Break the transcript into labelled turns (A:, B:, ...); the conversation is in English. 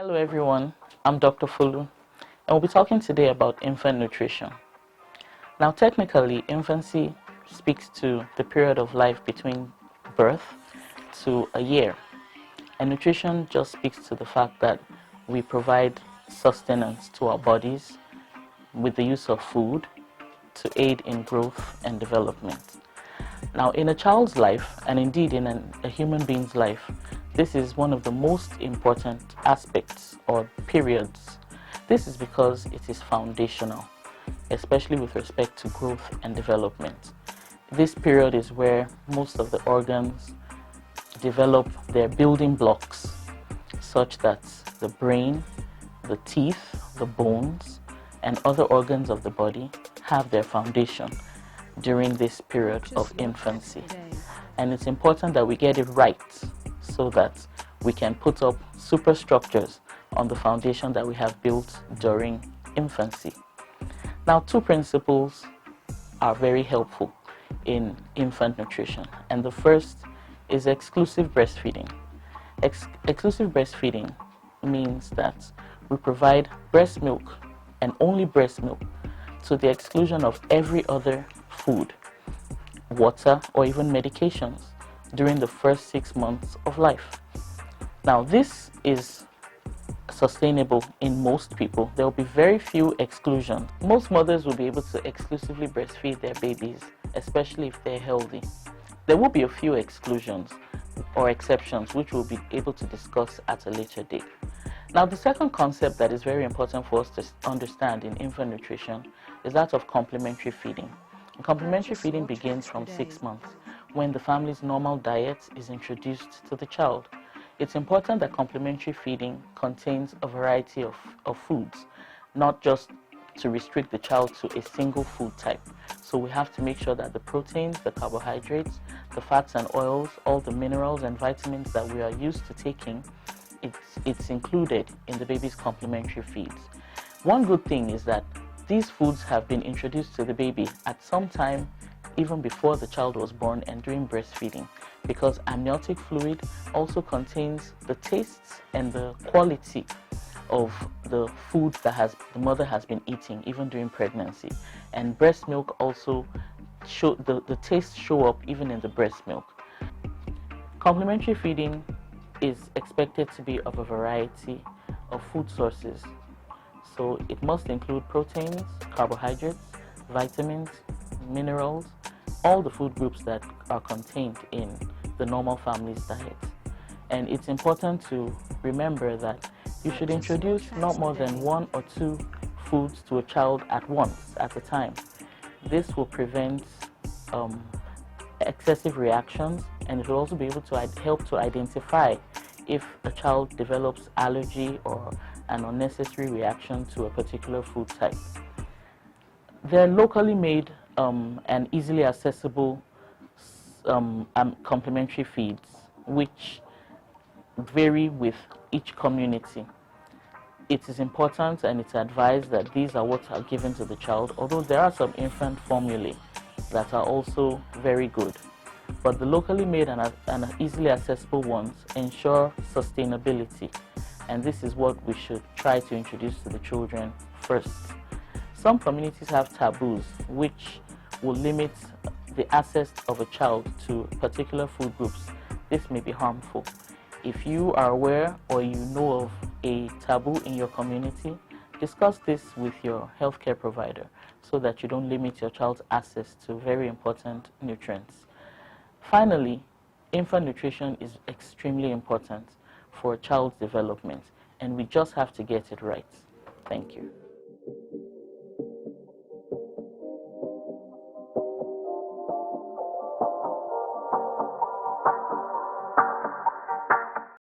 A: Hello everyone, I'm Dr. Fulu, and we'll be talking today about infant nutrition. Now technically, infancy speaks to the period of life between birth to a year, and nutrition just speaks to the fact that we provide sustenance to our bodies with the use of food to aid in growth and development. Now in a child's life, and indeed in a human being's life, this is one of the most important aspects or periods. This is because it is foundational, especially with respect to growth and development. This period is where most of the organs develop their building blocks, such that the brain, the teeth, the bones, and other organs of the body have their foundation during this period of infancy. And it's important that we get it right so that we can put up superstructures on the foundation that we have built during infancy. Now, two principles are very helpful in infant nutrition, and the first is exclusive breastfeeding. Exclusive breastfeeding means that we provide breast milk and only breast milk to the exclusion of every other food, water, or even medications during the first 6 months of life. Now, this is sustainable in most people. There will be very few exclusions. Most mothers will be able to exclusively breastfeed their babies, especially if they're healthy. There will be a few exclusions or exceptions, which we'll be able to discuss at a later date. Now, the second concept that is very important for us to understand in infant nutrition is that of complementary feeding. And complementary feeding begins from 6 months, when the family's normal diet is introduced to the child. It's important that complementary feeding contains a variety of foods, not just to restrict the child to a single food type. So we have to make sure that the proteins, the carbohydrates, the fats and oils, all the minerals and vitamins that we are used to taking, it's included in the baby's complementary feeds. One good thing is that these foods have been introduced to the baby at some time even before the child was born and during breastfeeding, because amniotic fluid also contains the tastes and the quality of the food that the mother has been eating even during pregnancy. And breast milk also the tastes show up even in the breast milk. Complementary feeding is expected to be of a variety of food sources. So it must include proteins, carbohydrates, vitamins, minerals, all the food groups that are contained in the normal family's diet. And it's important to remember that you should introduce not more than 1 or 2 foods to a child at once, at a time. This will prevent excessive reactions, and it will also be able to help to identify if a child develops allergy or an unnecessary reaction to a particular food type. They're locally made and easily accessible complementary feeds, which vary with each community. It is important and it's advised that these are what are given to the child, although there are some infant formulae that are also very good. But the locally made and easily accessible ones ensure sustainability, and this is what we should try to introduce to the children first. Some communities have taboos, which will limit the access of a child to particular food groups. This may be harmful. If you are aware or you know of a taboo in your community, discuss this with your healthcare provider so that you don't limit your child's access to very important nutrients. Finally, infant nutrition is extremely important for a child's development, and we just have to get it right. Thank you.